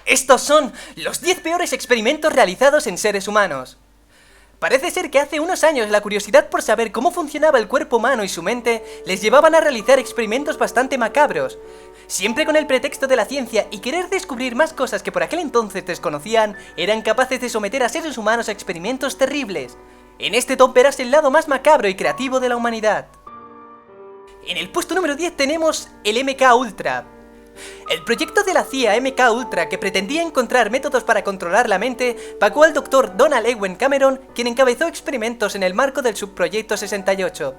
Estos son los 10 peores experimentos realizados en seres humanos. Parece ser que hace unos años la curiosidad por saber cómo funcionaba el cuerpo humano y su mente les llevaban a realizar experimentos bastante macabros, siempre con el pretexto de la ciencia y querer descubrir más cosas que por aquel entonces desconocían, eran capaces de someter a seres humanos a experimentos terribles. En este top verás el lado más macabro y creativo de la humanidad. En el puesto número 10 tenemos el MK Ultra. El proyecto de la CIA MK Ultra, que pretendía encontrar métodos para controlar la mente, pagó al Dr. Donald Ewen Cameron, quien encabezó experimentos en el marco del subproyecto 68.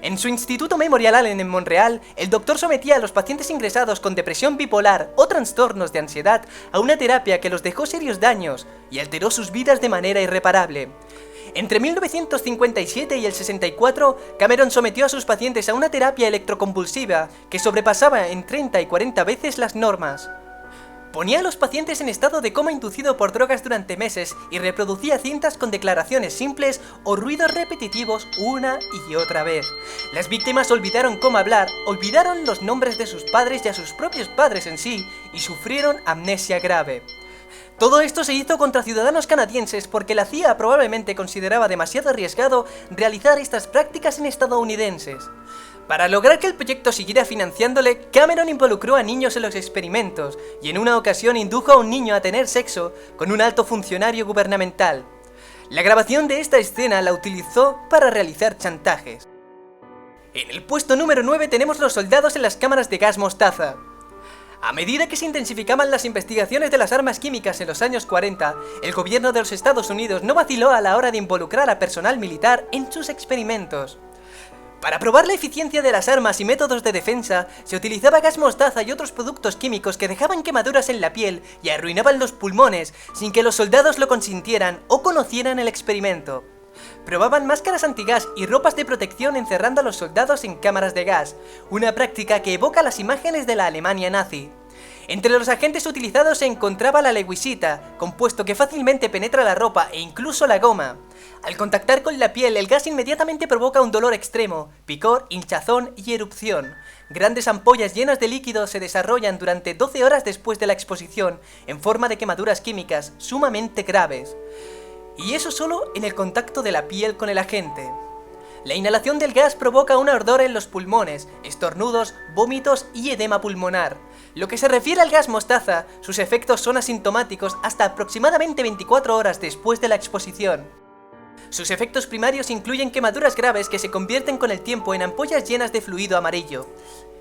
En su Instituto Memorial Allen en Montreal, el doctor sometía a los pacientes ingresados con depresión bipolar o trastornos de ansiedad a una terapia que los dejó serios daños y alteró sus vidas de manera irreparable. Entre 1957 y el 64, Cameron sometió a sus pacientes a una terapia electroconvulsiva que sobrepasaba en 30 y 40 veces las normas. Ponía a los pacientes en estado de coma inducido por drogas durante meses y reproducía cintas con declaraciones simples o ruidos repetitivos una y otra vez. Las víctimas olvidaron cómo hablar, olvidaron los nombres de sus padres y a sus propios padres en sí, y sufrieron amnesia grave. Todo esto se hizo contra ciudadanos canadienses porque la CIA probablemente consideraba demasiado arriesgado realizar estas prácticas en estadounidenses. Para lograr que el proyecto siguiera financiándole, Cameron involucró a niños en los experimentos y en una ocasión indujo a un niño a tener sexo con un alto funcionario gubernamental. La grabación de esta escena la utilizó para realizar chantajes. En el puesto número 9 tenemos los soldados en las cámaras de gas mostaza. A medida que se intensificaban las investigaciones de las armas químicas en los años 40, el gobierno de los Estados Unidos no vaciló a la hora de involucrar a personal militar en sus experimentos. Para probar la eficiencia de las armas y métodos de defensa, se utilizaba gas mostaza y otros productos químicos que dejaban quemaduras en la piel y arruinaban los pulmones sin que los soldados lo consintieran o conocieran el experimento. Probaban máscaras antigas y ropas de protección encerrando a los soldados en cámaras de gas, una práctica que evoca las imágenes de la Alemania nazi. Entre los agentes utilizados se encontraba la lewisita, compuesto que fácilmente penetra la ropa e incluso la goma. Al contactar con la piel, el gas inmediatamente provoca un dolor extremo, picor, hinchazón y erupción. Grandes ampollas llenas de líquido se desarrollan durante 12 horas después de la exposición, en forma de quemaduras químicas sumamente graves. Y eso solo en el contacto de la piel con el agente. La inhalación del gas provoca un ardor en los pulmones, estornudos, vómitos y edema pulmonar. Lo que se refiere al gas mostaza, sus efectos son asintomáticos hasta aproximadamente 24 horas después de la exposición. Sus efectos primarios incluyen quemaduras graves que se convierten con el tiempo en ampollas llenas de fluido amarillo.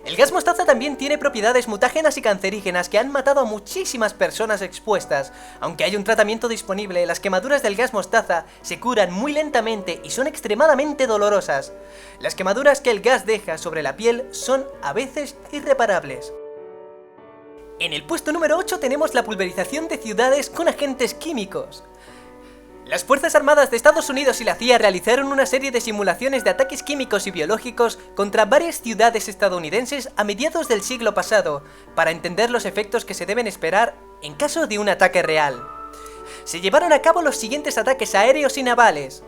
El gas mostaza también tiene propiedades mutágenas y cancerígenas que han matado a muchísimas personas expuestas. Aunque hay un tratamiento disponible, las quemaduras del gas mostaza se curan muy lentamente y son extremadamente dolorosas. Las quemaduras que el gas deja sobre la piel son a veces irreparables. En el puesto número 8 tenemos la pulverización de ciudades con agentes químicos. Las Fuerzas Armadas de Estados Unidos y la CIA realizaron una serie de simulaciones de ataques químicos y biológicos contra varias ciudades estadounidenses a mediados del siglo pasado, para entender los efectos que se deben esperar en caso de un ataque real. Se llevaron a cabo los siguientes ataques aéreos y navales.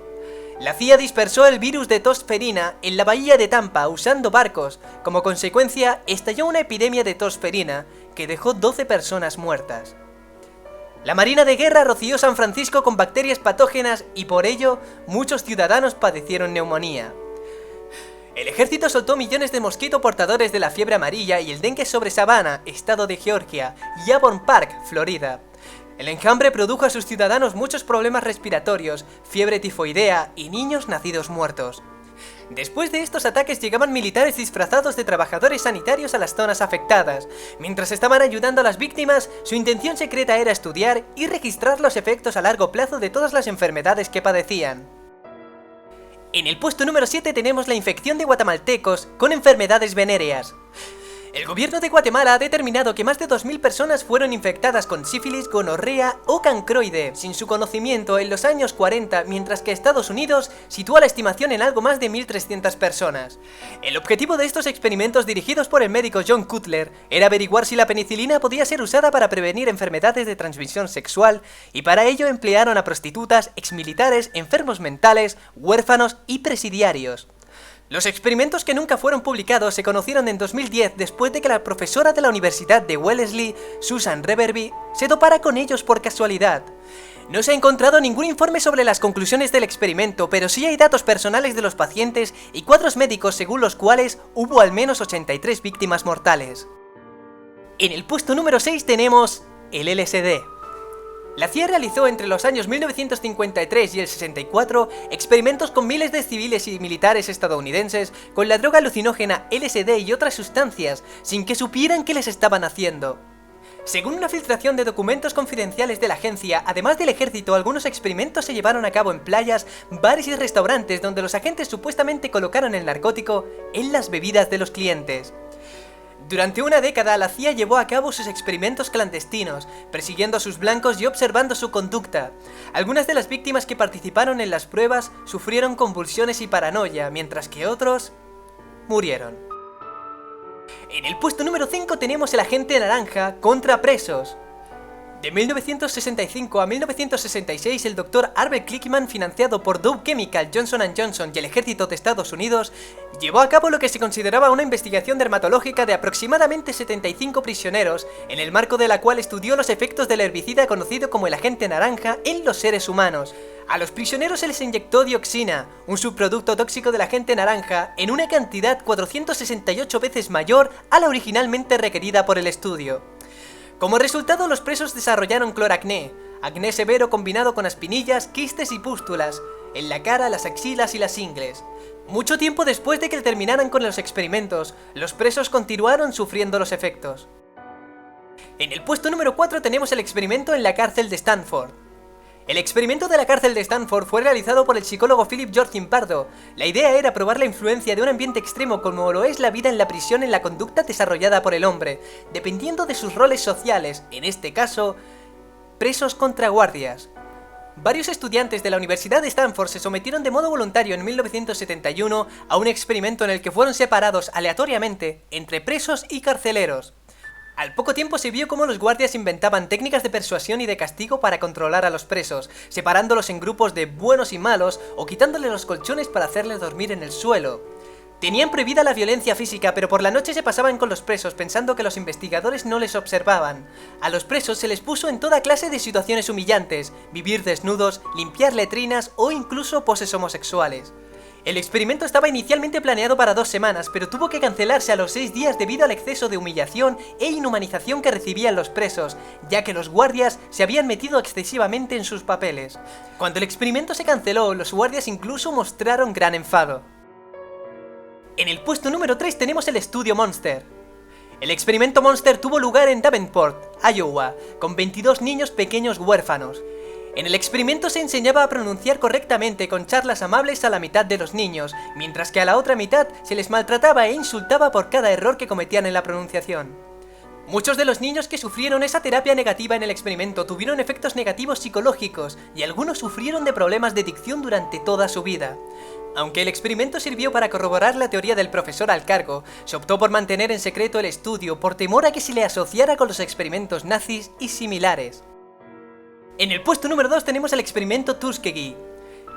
La CIA dispersó el virus de tosferina en la bahía de Tampa usando barcos. Como consecuencia, estalló una epidemia de tosferina que dejó 12 personas muertas. La Marina de Guerra roció San Francisco con bacterias patógenas y por ello muchos ciudadanos padecieron neumonía. El ejército soltó millones de mosquitos portadores de la fiebre amarilla y el dengue sobre Savannah, estado de Georgia, y Avon Park, Florida. El enjambre produjo a sus ciudadanos muchos problemas respiratorios, fiebre tifoidea y niños nacidos muertos. Después de estos ataques llegaban militares disfrazados de trabajadores sanitarios a las zonas afectadas. Mientras estaban ayudando a las víctimas, su intención secreta era estudiar y registrar los efectos a largo plazo de todas las enfermedades que padecían. En el puesto número 7 tenemos la infección de guatemaltecos con enfermedades venéreas. El gobierno de Guatemala ha determinado que más de 2000 personas fueron infectadas con sífilis, gonorrea o cancroide, sin su conocimiento en los años 40, mientras que Estados Unidos sitúa la estimación en algo más de 1300 personas. El objetivo de estos experimentos dirigidos por el médico John Cutler era averiguar si la penicilina podía ser usada para prevenir enfermedades de transmisión sexual, y para ello emplearon a prostitutas, exmilitares, enfermos mentales, huérfanos y presidiarios. Los experimentos que nunca fueron publicados se conocieron en 2010 después de que la profesora de la Universidad de Wellesley, Susan Reverby, se topara con ellos por casualidad. No se ha encontrado ningún informe sobre las conclusiones del experimento, pero sí hay datos personales de los pacientes y cuadros médicos según los cuales hubo al menos 83 víctimas mortales. En el puesto número 6 tenemos el LSD. La CIA realizó entre los años 1953 y el 64 experimentos con miles de civiles y militares estadounidenses con la droga alucinógena LSD y otras sustancias, sin que supieran qué les estaban haciendo. Según una filtración de documentos confidenciales de la agencia, además del ejército, algunos experimentos se llevaron a cabo en playas, bares y restaurantes donde los agentes supuestamente colocaron el narcótico en las bebidas de los clientes. Durante una década, la CIA llevó a cabo sus experimentos clandestinos, persiguiendo a sus blancos y observando su conducta. Algunas de las víctimas que participaron en las pruebas sufrieron convulsiones y paranoia, mientras que otros murieron. En el puesto número 5 tenemos el agente naranja contra presos. De 1965 a 1966, el Dr. Albert Klickman, financiado por Dow Chemical, Johnson & Johnson y el Ejército de Estados Unidos, llevó a cabo lo que se consideraba una investigación dermatológica de aproximadamente 75 prisioneros, en el marco de la cual estudió los efectos del herbicida conocido como el agente naranja en los seres humanos. A los prisioneros se les inyectó dioxina, un subproducto tóxico del agente naranja, en una cantidad 468 veces mayor a la originalmente requerida por el estudio. Como resultado, los presos desarrollaron cloracné, acné severo combinado con espinillas, quistes y pústulas, en la cara, las axilas y las ingles. Mucho tiempo después de que terminaran con los experimentos, los presos continuaron sufriendo los efectos. En el puesto número 4 tenemos el experimento en la cárcel de Stanford. El experimento de la cárcel de Stanford fue realizado por el psicólogo Philip George Zimbardo. La idea era probar la influencia de un ambiente extremo como lo es la vida en la prisión en la conducta desarrollada por el hombre, dependiendo de sus roles sociales, en este caso, presos contra guardias. Varios estudiantes de la Universidad de Stanford se sometieron de modo voluntario en 1971 a un experimento en el que fueron separados aleatoriamente entre presos y carceleros. Al poco tiempo se vio cómo los guardias inventaban técnicas de persuasión y de castigo para controlar a los presos, separándolos en grupos de buenos y malos o quitándoles los colchones para hacerles dormir en el suelo. Tenían prohibida la violencia física, pero por la noche se pasaban con los presos pensando que los investigadores no les observaban. A los presos se les puso en toda clase de situaciones humillantes, vivir desnudos, limpiar letrinas o incluso poses homosexuales. El experimento estaba inicialmente planeado para 2 semanas, pero tuvo que cancelarse a los 6 días debido al exceso de humillación e inhumanización que recibían los presos, ya que los guardias se habían metido excesivamente en sus papeles. Cuando el experimento se canceló, los guardias incluso mostraron gran enfado. En el puesto número 3 tenemos el estudio Monster. El experimento Monster tuvo lugar en Davenport, Iowa, con 22 niños pequeños huérfanos. En el experimento se enseñaba a pronunciar correctamente con charlas amables a la mitad de los niños, mientras que a la otra mitad se les maltrataba e insultaba por cada error que cometían en la pronunciación. Muchos de los niños que sufrieron esa terapia negativa en el experimento tuvieron efectos negativos psicológicos y algunos sufrieron de problemas de dicción durante toda su vida. Aunque el experimento sirvió para corroborar la teoría del profesor al cargo, se optó por mantener en secreto el estudio por temor a que se le asociara con los experimentos nazis y similares. En el puesto número 2 tenemos el experimento Tuskegee.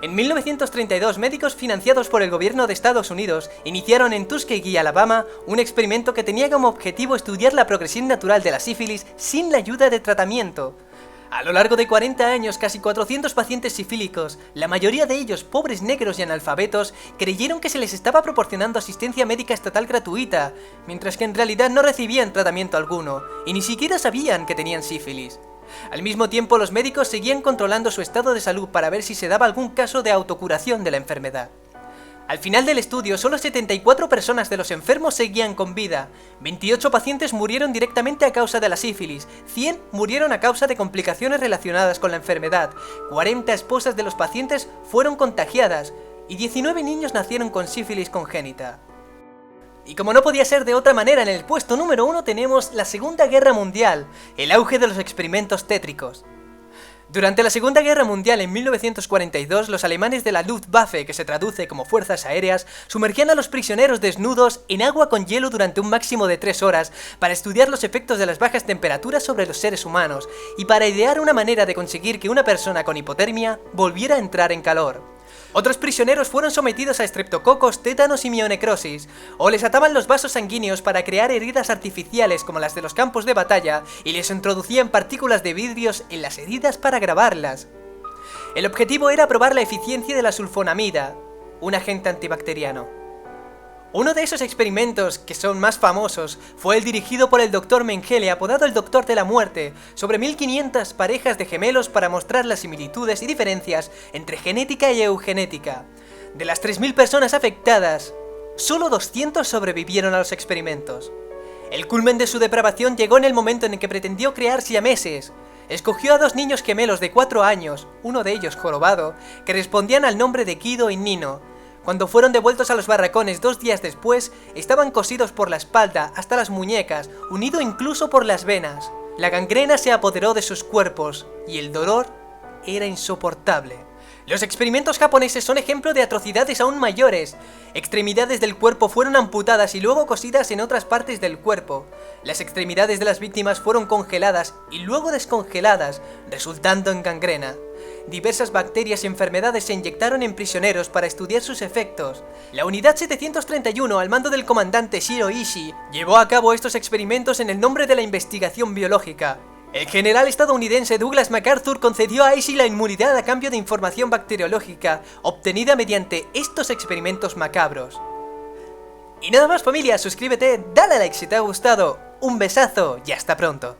En 1932, médicos financiados por el gobierno de Estados Unidos iniciaron en Tuskegee, Alabama, un experimento que tenía como objetivo estudiar la progresión natural de la sífilis sin la ayuda de tratamiento. A lo largo de 40 años, casi 400 pacientes sifílicos, la mayoría de ellos pobres negros y analfabetos, creyeron que se les estaba proporcionando asistencia médica estatal gratuita, mientras que en realidad no recibían tratamiento alguno, y ni siquiera sabían que tenían sífilis. Al mismo tiempo, los médicos seguían controlando su estado de salud para ver si se daba algún caso de autocuración de la enfermedad. Al final del estudio, solo 74 personas de los enfermos seguían con vida. 28 pacientes murieron directamente a causa de la sífilis, 100 murieron a causa de complicaciones relacionadas con la enfermedad, 40 esposas de los pacientes fueron contagiadas y 19 niños nacieron con sífilis congénita. Y como no podía ser de otra manera, en el puesto número 1 tenemos la Segunda Guerra Mundial, el auge de los experimentos tétricos. Durante la Segunda Guerra Mundial en 1942, los alemanes de la Luftwaffe, que se traduce como Fuerzas Aéreas, sumergían a los prisioneros desnudos en agua con hielo durante un máximo de 3 horas para estudiar los efectos de las bajas temperaturas sobre los seres humanos y para idear una manera de conseguir que una persona con hipotermia volviera a entrar en calor. Otros prisioneros fueron sometidos a estreptococos, tétanos y mionecrosis, o les ataban los vasos sanguíneos para crear heridas artificiales como las de los campos de batalla y les introducían partículas de vidrios en las heridas para grabarlas. El objetivo era probar la eficiencia de la sulfonamida, un agente antibacteriano. Uno de esos experimentos, que son más famosos, fue el dirigido por el Dr. Mengele, apodado el Doctor de la Muerte, sobre 1500 parejas de gemelos para mostrar las similitudes y diferencias entre genética y eugenética. De las 3000 personas afectadas, solo 200 sobrevivieron a los experimentos. El culmen de su depravación llegó en el momento en el que pretendió crear siameses. Escogió a 2 niños gemelos de 4 años, uno de ellos jorobado, que respondían al nombre de Guido y Nino. Cuando fueron devueltos a los barracones 2 días después, estaban cosidos por la espalda hasta las muñecas, unido incluso por las venas. La gangrena se apoderó de sus cuerpos, y el dolor era insoportable. Los experimentos japoneses son ejemplo de atrocidades aún mayores. Extremidades del cuerpo fueron amputadas y luego cosidas en otras partes del cuerpo. Las extremidades de las víctimas fueron congeladas y luego descongeladas, resultando en gangrena. Diversas bacterias y enfermedades se inyectaron en prisioneros para estudiar sus efectos. La Unidad 731, al mando del comandante Shiro Ishii, llevó a cabo estos experimentos en el nombre de la investigación biológica. El general estadounidense Douglas MacArthur concedió a Ishii la inmunidad a cambio de información bacteriológica obtenida mediante estos experimentos macabros. Y nada más, familia, suscríbete, dale a like si te ha gustado, un besazo y hasta pronto.